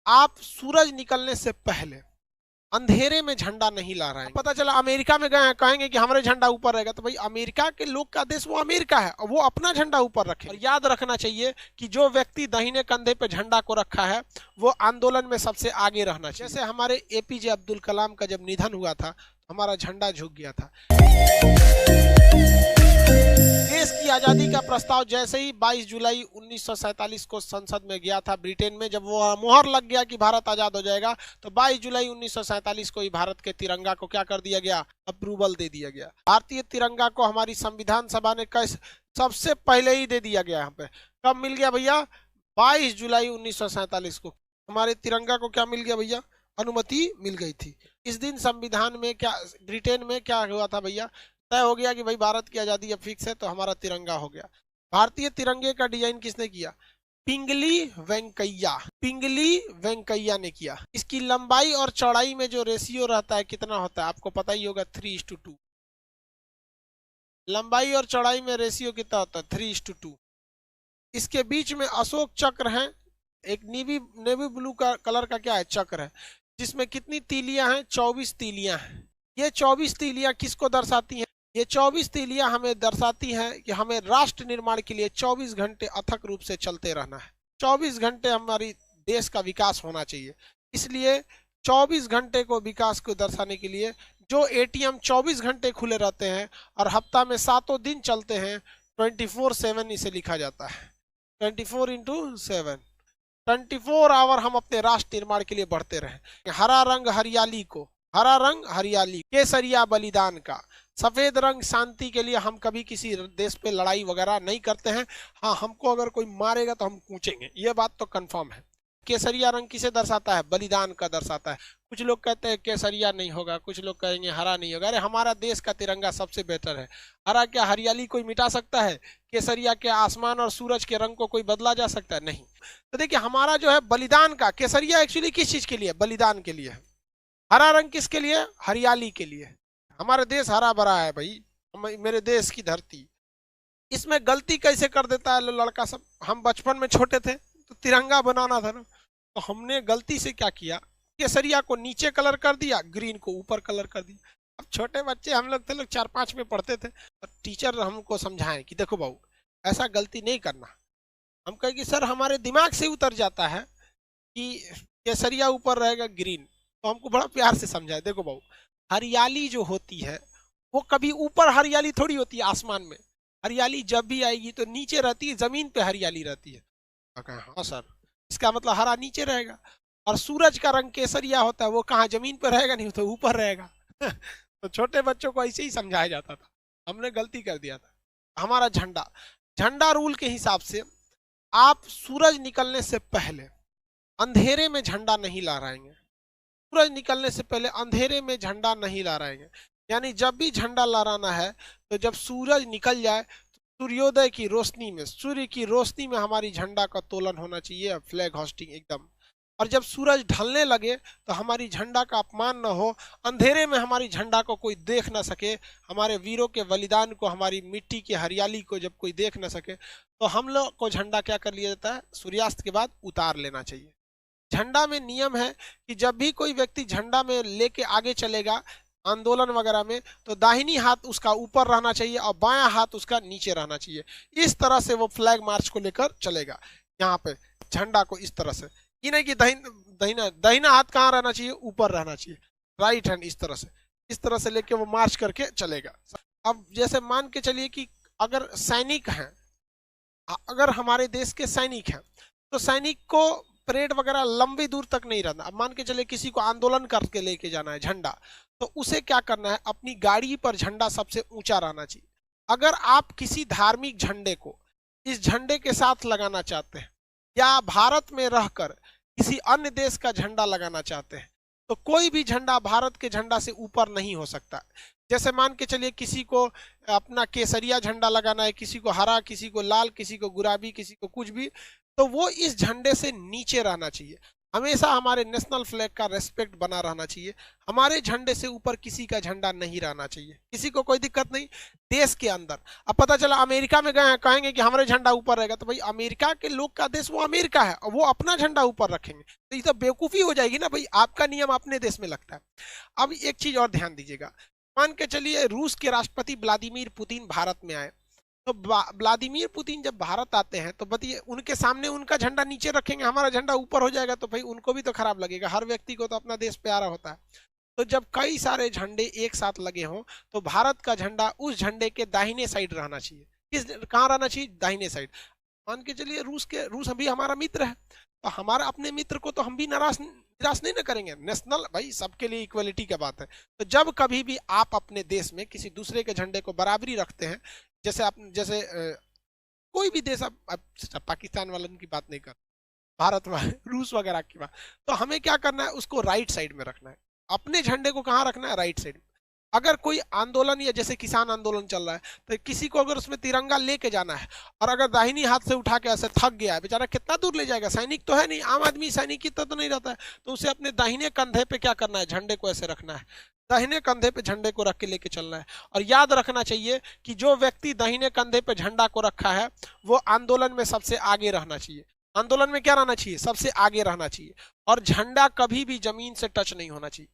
आप सूरज निकलने से पहले अंधेरे में झंडा नहीं लहराएंगे। पता चला अमेरिका में गए हैं, कहेंगे कि हमारे झंडा ऊपर रहेगा, तो भाई अमेरिका के लोग का देश वो अमेरिका है और वो अपना झंडा ऊपर रखे। और याद रखना चाहिए कि जो व्यक्ति दाहिने कंधे पे झंडा को रखा है वो आंदोलन में सबसे आगे रहना चाहिए। जैसे हमारे एपीजे अब्दुल कलाम का जब निधन हुआ था तो हमारा झंडा झुक गया था। देश की आजादी का प्रस्ताव जैसे ही 22 जुलाई 1947 को संसद में गया था ब्रिटेन में, जब वो मोहर लग गया कि भारत आजाद हो जाएगा, तो 22 जुलाई 1947 को ही भारत के तिरंगा को क्या कर दिया गया, अप्रूवल दे दिया गया। भारतीय तिरंगा को हमारी संविधान सभा ने कैसे सबसे पहले ही दे दिया गया। यहाँ पे कब मिल गया भैया, 22 जुलाई 1947 को हमारे तिरंगा को क्या मिल गया भैया, अनुमति मिल गई थी। इस दिन संविधान में क्या, ब्रिटेन में क्या हुआ था भैया, तय हो गया कि भाई भारत की आजादी अब फिक्स है, तो हमारा तिरंगा हो गया। भारतीय तिरंगे का डिजाइन किसने किया, पिंगली वेंकैया ने किया। इसकी लंबाई और चौड़ाई में जो रेशियो रहता है कितना होता है आपको पता ही होगा, 3:2। लंबाई और चौड़ाई में रेशियो कितना होता है, 3:2। इसके बीच में अशोक चक्र है, एक नेवी ब्लू का कलर का क्या है, चक्र है, जिसमें कितनी तीलियां हैं, 24 तीलियां हैं। ये 24 तीलियां किसको दर्शाती हैं, ये 24 तीलियां हमें दर्शाती हैं कि हमें राष्ट्र निर्माण के लिए 24 घंटे अथक रूप से चलते रहना है। 24 घंटे हमारी देश का विकास होना चाहिए। इसलिए 24 घंटे को विकास को दर्शाने के लिए जो एटीएम 24 घंटे खुले रहते हैं और हफ्ता में 7 दिन चलते हैं, 24/7 इसे लिखा जाता है। 24/7 24 आवर हम अपने राष्ट्र निर्माण के लिए बढ़ते रहें। हरा रंग हरियाली, केसरिया बलिदान का, सफेद रंग शांति के लिए। हम कभी किसी देश पे लड़ाई वगैरह नहीं करते हैं। हाँ, हमको अगर कोई मारेगा तो हम कूचेंगे, ये बात तो कंफर्म है। केसरिया रंग किसे दर्शाता है, बलिदान का दर्शाता है। कुछ लोग कहते हैं केसरिया नहीं होगा, कुछ लोग कहेंगे हरा नहीं होगा। अरे हमारा देश का तिरंगा सबसे बेहतर है। हरा क्या हरियाली कोई मिटा सकता है, केसरिया के आसमान और सूरज के रंग को कोई बदला जा सकता है, नहीं। तो देखिए हमारा जो है बलिदान का, केसरिया एक्चुअली किस चीज के लिए, बलिदान के लिए है। हरा रंग किसके लिए, हरियाली के लिए। हमारा देश हरा भरा है भाई, मेरे देश की धरती। इसमें गलती कैसे कर देता है लड़का सब। हम बचपन में छोटे थे तो तिरंगा बनाना था ना, तो हमने गलती से क्या किया, केसरिया को नीचे कलर कर दिया, ग्रीन को ऊपर कलर कर दिया। अब छोटे बच्चे हम लोग थे, लोग 4-5 में पढ़ते थे, और टीचर हमको समझाएं कि देखो बाबू ऐसा गलती नहीं करना। हम कहे कि सर हमारे दिमाग से उतर जाता है कि केसरिया ऊपर रहेगा, ग्रीन। तो हमको बड़ा प्यार से समझाए, देखो बाबू हरियाली जो होती है वो कभी ऊपर हरियाली थोड़ी होती है आसमान में। हरियाली जब भी आएगी तो नीचे रहती है, जमीन पे हरियाली रहती है। हाँ सर, इसका मतलब हरा नीचे रहेगा। और सूरज का रंग केसरिया होता है, वो कहाँ जमीन पर रहेगा, नहीं तो ऊपर रहेगा। तो छोटे बच्चों को ऐसे ही समझाया जाता था, हमने गलती कर दिया था। हमारा झंडा रूल के हिसाब से आप सूरज निकलने से पहले अंधेरे में झंडा नहीं लहराएंगे। सूरज निकलने से पहले अंधेरे में झंडा नहीं लहराएंगे। यानी जब भी झंडा लहराना है तो जब सूरज निकल जाए तो सूर्योदय की रोशनी में, सूर्य की रोशनी में हमारी झंडा का तोलन होना चाहिए, फ्लैग होस्टिंग एकदम। और जब सूरज ढलने लगे तो हमारी झंडा का अपमान न हो, अंधेरे में हमारी झंडा को कोई देख ना सके, हमारे वीरों के बलिदान को, हमारी मिट्टी की हरियाली को जब कोई देख ना सके, तो हम लोग को झंडा क्या कर लिया जाता है, सूर्यास्त के बाद उतार लेना चाहिए। झंडा में नियम है कि जब भी कोई व्यक्ति झंडा में लेके आगे चलेगा आंदोलन वगैरह में, तो दाहिनी हाथ उसका ऊपर रहना चाहिए और बायां हाथ उसका नीचे रहना चाहिए। इस तरह से वो फ्लैग मार्च को लेकर चलेगा। यहाँ पे झंडा को इस तरह से, ये नहीं कि दाहिना हाथ कहाँ रहना चाहिए, ऊपर रहना चाहिए, राइट हैंड इस तरह से लेके वो मार्च करके चलेगा। अब जैसे मान के चलिए कि अगर सैनिक हैं, अगर हमारे देश के सैनिक हैं, तो सैनिक को परेड वगैरह लंबी दूर तक नहीं रहना। अब मान के चले किसी को आंदोलन करके लेके जाना है झंडा, तो उसे क्या करना है, अपनी गाड़ी पर झंडा सबसे ऊंचा रहना चाहिए। अगर आप किसी धार्मिक झंडे को इस झंडे के साथ लगाना चाहते हैं, या भारत में रहकर किसी अन्य देश का झंडा लगाना चाहते हैं, तो कोई भी झंडा भारत के झंडा से ऊपर नहीं हो सकता। जैसे मान के चलिए किसी को अपना केसरिया झंडा लगाना है, किसी को हरा, किसी को लाल, किसी को गुलाबी, किसी को कुछ भी, तो वो इस झंडे से नीचे रहना चाहिए। हमेशा हमारे नेशनल फ्लैग का रेस्पेक्ट बना रहना चाहिए। हमारे झंडे से ऊपर किसी का झंडा नहीं रहना चाहिए, किसी को कोई दिक्कत नहीं। देश के अंदर अब पता चला अमेरिका में गए हैं, कहेंगे कि हमारे झंडा ऊपर रहेगा, तो भाई अमेरिका के लोग का देश वो अमेरिका है और वो अपना झंडा ऊपर रखेंगे, तो ये तो बेवकूफी हो जाएगी ना भाई। आपका नियम अपने देश में लगता है। अब एक चीज और ध्यान दीजिएगा, मान के चलिए रूस के राष्ट्रपति व्लादिमीर पुतिन भारत में आए, तो व्लादिमीर पुतिन जब भारत आते हैं तो बताइए उनके सामने उनका झंडा नीचे रखेंगे, हमारा झंडा ऊपर हो जाएगा, तो भाई उनको भी तो खराब लगेगा। हर व्यक्ति को तो अपना देश प्यारा होता है। तो जब कई सारे झंडे एक साथ लगे हों तो भारत का झंडा उस झंडे के दाहिने साइड रहना चाहिए। किस कहाँ रहना चाहिए? दाहिने साइड। मान के चलिए रूस अभी हमारा मित्र है, तो हमारा अपने मित्र को तो हम भी निराश नहीं ना करेंगे। नेशनल भाई सबके लिए इक्वलिटी की बात है। तो जब कभी भी आप अपने देश में किसी दूसरे के झंडे को बराबरी रखते हैं, जैसे कोई भी देश, आप पाकिस्तान वालों की बात नहीं कर, भारत वाले, रूस वगैरह की बात, तो हमें क्या करना है, उसको राइट साइड में रखना है। अपने झंडे को कहाँ रखना है? राइट साइड में। अगर कोई आंदोलन या जैसे किसान आंदोलन चल रहा है तो किसी को अगर उसमें तिरंगा लेके जाना है और अगर दाहिनी हाथ से उठा के ऐसे थक गया है बेचारा, कितना दूर ले जाएगा? सैनिक तो है नहीं, आम आदमी सैनिक की तो नहीं रहता है, तो उसे अपने दाहिने कंधे पे क्या करना है? झंडे को ऐसे रखना है, दाहिने कंधे पे झंडे को रख के लेके चलना है। और याद रखना चाहिए कि जो व्यक्ति दाहिने कंधे पे झंडा को रखा है वो आंदोलन में सबसे आगे रहना चाहिए। आंदोलन में क्या रहना चाहिए? सबसे आगे रहना चाहिए। और झंडा कभी भी जमीन से टच नहीं होना चाहिए,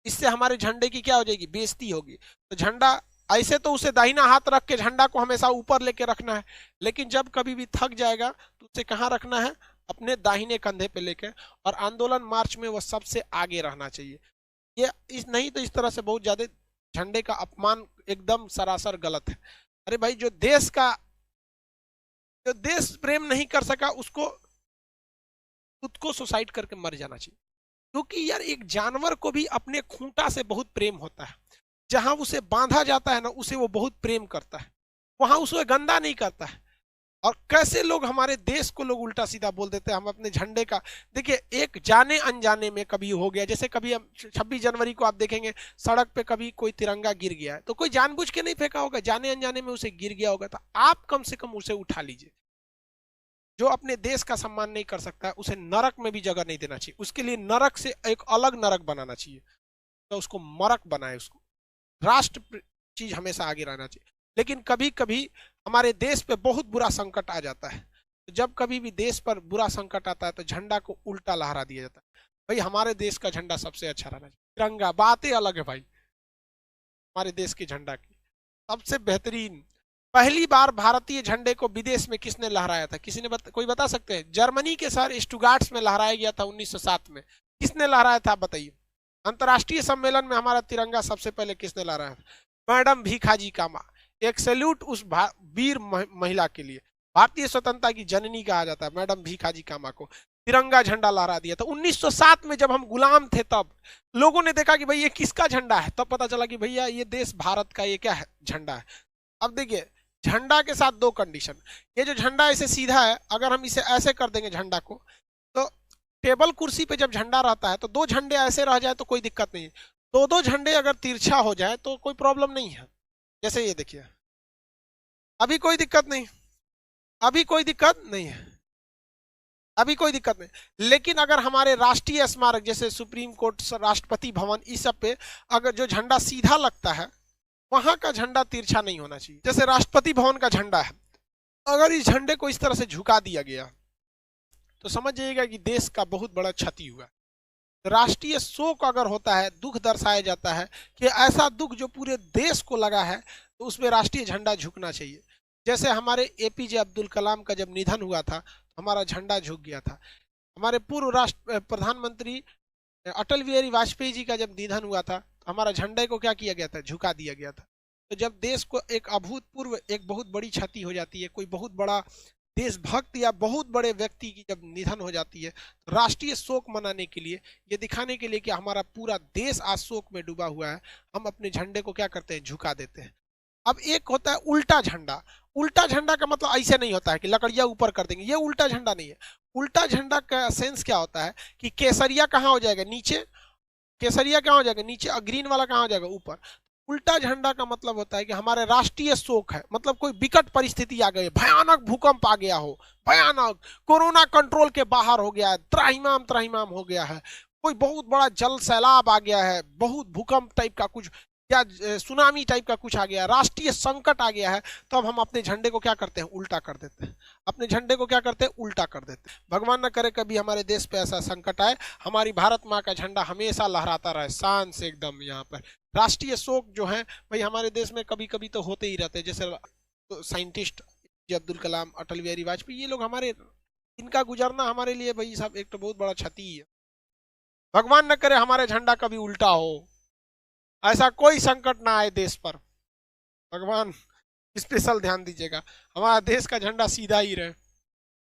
इससे हमारे झंडे की क्या हो जाएगी? बेइज्जती होगी। तो झंडा ऐसे तो उसे दाहिना हाथ रख के झंडा को हमेशा ऊपर लेके रखना है, लेकिन जब कभी भी थक जाएगा तो उसे कहाँ रखना है? अपने दाहिने कंधे पे लेके। और आंदोलन मार्च में वो सबसे आगे रहना चाहिए। ये नहीं तो इस तरह से बहुत ज्यादा झंडे का अपमान एकदम सरासर गलत है। अरे भाई जो देश प्रेम नहीं कर सका उसको खुद को सुसाइड करके मर जाना चाहिए। क्योंकि यार एक जानवर को भी अपने खूंटा से बहुत प्रेम होता है, जहां उसे बांधा जाता है ना उसे वो बहुत प्रेम करता है, वहां उसे गंदा नहीं करता है। और कैसे लोग हमारे देश को लोग उल्टा सीधा बोल देते हैं। हम अपने झंडे का देखिए, एक जाने अनजाने में कभी हो गया, जैसे कभी हम 26 जनवरी को आप देखेंगे सड़क पे कभी कोई तिरंगा गिर गया है तो कोई जानबूझ के नहीं फेंका होगा, जाने अनजाने में उसे गिर गया होगा, तो आप कम से कम उसे उठा लीजिए। जो अपने देश का सम्मान नहीं कर सकता उसे नरक में भी जगह नहीं देना चाहिए, उसके लिए नरक से एक अलग नरक बनाना चाहिए, तो उसको मरक बनाए, उसको राष्ट्र चीज हमेशा आगे रहना चाहिए। लेकिन कभी कभी हमारे देश पे बहुत बुरा संकट आ जाता है, तो जब कभी भी देश पर बुरा संकट आता है तो झंडा को उल्टा लहरा दिया जाता है। भाई हमारे देश का झंडा सबसे अच्छा रहना चाहिए, तिरंगा बातें अलग है भाई। हमारे देश के झंडा की सबसे बेहतरीन, पहली बार भारतीय झंडे को विदेश में किसने लहराया था? किसी ने कोई बता सकते हैं? जर्मनी के शहर स्टुगार्ट्स में लहराया गया था 1907 में। किसने लहराया था आप बताइए? अंतर्राष्ट्रीय सम्मेलन में हमारा तिरंगा सबसे पहले किसने लहराया था? मैडम भीखाजी कामा। एक सैल्यूट उस वीर महिला के लिए, भारतीय स्वतंत्रता की जननी कहा जाता है मैडम भीखाजी कामा को। तिरंगा झंडा लहरा दिया था 1907 में, जब हम गुलाम थे तब लोगों ने देखा कि भाई ये किसका झंडा है, तब पता चला कि भैया ये देश भारत का ये क्या है? झंडा है। अब देखिए झंडा के साथ दो कंडीशन, ये जो झंडा ऐसे सीधा है, अगर हम इसे ऐसे कर देंगे झंडा को, तो टेबल कुर्सी पे जब झंडा रहता है तो दो झंडे ऐसे रह जाए तो कोई दिक्कत नहीं है, दो झंडे अगर तिरछा हो जाए तो कोई प्रॉब्लम नहीं है। जैसे ये देखिए, अभी कोई दिक्कत नहीं, अभी कोई दिक्कत नहीं है, अभी कोई दिक्कत नहीं। लेकिन अगर हमारे राष्ट्रीय स्मारक जैसे सुप्रीम कोर्ट, राष्ट्रपति भवन, इस सब पे अगर जो झंडा सीधा लगता है वहां का झंडा तिरछा नहीं होना चाहिए। जैसे राष्ट्रपति भवन का झंडा है, अगर इस झंडे को इस तरह से झुका दिया गया तो समझ जाइएगा कि देश का बहुत बड़ा क्षति हुआ। राष्ट्रीय शोक अगर होता है, दुख दर्शाया जाता है कि ऐसा दुख जो पूरे देश को लगा है, तो उसमें राष्ट्रीय झंडा झुकना चाहिए। जैसे हमारे एपीजे अब्दुल कलाम का जब निधन हुआ था तो हमारा झंडा झुक गया था। हमारे पूर्व प्रधानमंत्री अटल बिहारी वाजपेयी जी का जब निधन हुआ था तो हमारा झंडे को क्या किया गया था? झुका दिया गया था। तो जब देश को एक अभूतपूर्व एक बहुत बड़ी क्षति हो जाती है, कोई बहुत बड़ा देशभक्त या बहुत बड़े व्यक्ति की जब निधन हो जाती है, तो राष्ट्रीय शोक मनाने के लिए, ये दिखाने के लिए कि हमारा पूरा देश आज शोक में डूबा हुआ है, हम अपने झंडे को क्या करते हैं? झुका देते हैं। अब एक होता है उल्टा झंडा। उल्टा झंडा का मतलब ऐसे नहीं होता है कि लकड़ियां ऊपर कर देंगे, ये उल्टा झंडा नहीं है। उल्टा झंडा का सेंस क्या होता है कि केसरिया कहाँ हो जाएगा? नीचे। केसरिया कहाँ हो जाएगा? नीचे। और ग्रीन वाला कहाँ हो जाएगा? ऊपर। उल्टा झंडा का मतलब होता है कि हमारे राष्ट्रीय शोक है, मतलब कोई विकट परिस्थिति आ गई, भयानक भूकंप आ गया हो, भयानक कोरोना कंट्रोल के बाहर हो गया है, त्राहिमाम त्राहिमाम हो गया है, कोई बहुत बड़ा जल सैलाब आ गया है, बहुत भूकंप टाइप का कुछ या सुनामी टाइप का कुछ आ गया, राष्ट्रीय संकट आ गया है, तो अब हम अपने झंडे को क्या करते हैं, उल्टा कर देते हैं। अपने झंडे को क्या करते हैं, उल्टा कर देते हैं। भगवान न करे कभी हमारे देश पे ऐसा संकट आए, हमारी भारत माँ का झंडा हमेशा लहराता रहे शान से एकदम। यहाँ पर राष्ट्रीय शोक जो है भाई हमारे देश में कभी कभी तो होते ही रहते हैं, जैसे तो साइंटिस्ट अब्दुल कलाम, अटल बिहारी वाजपेयी, ये लोग हमारे, इनका गुजरना हमारे लिए भाई साहब एक तो बहुत बड़ा क्षति है। भगवान न करे हमारे झंडा कभी उल्टा हो, ऐसा कोई संकट ना आए देश पर, भगवान स्पेशल ध्यान दीजिएगा, हमारा देश का झंडा सीधा ही रहे।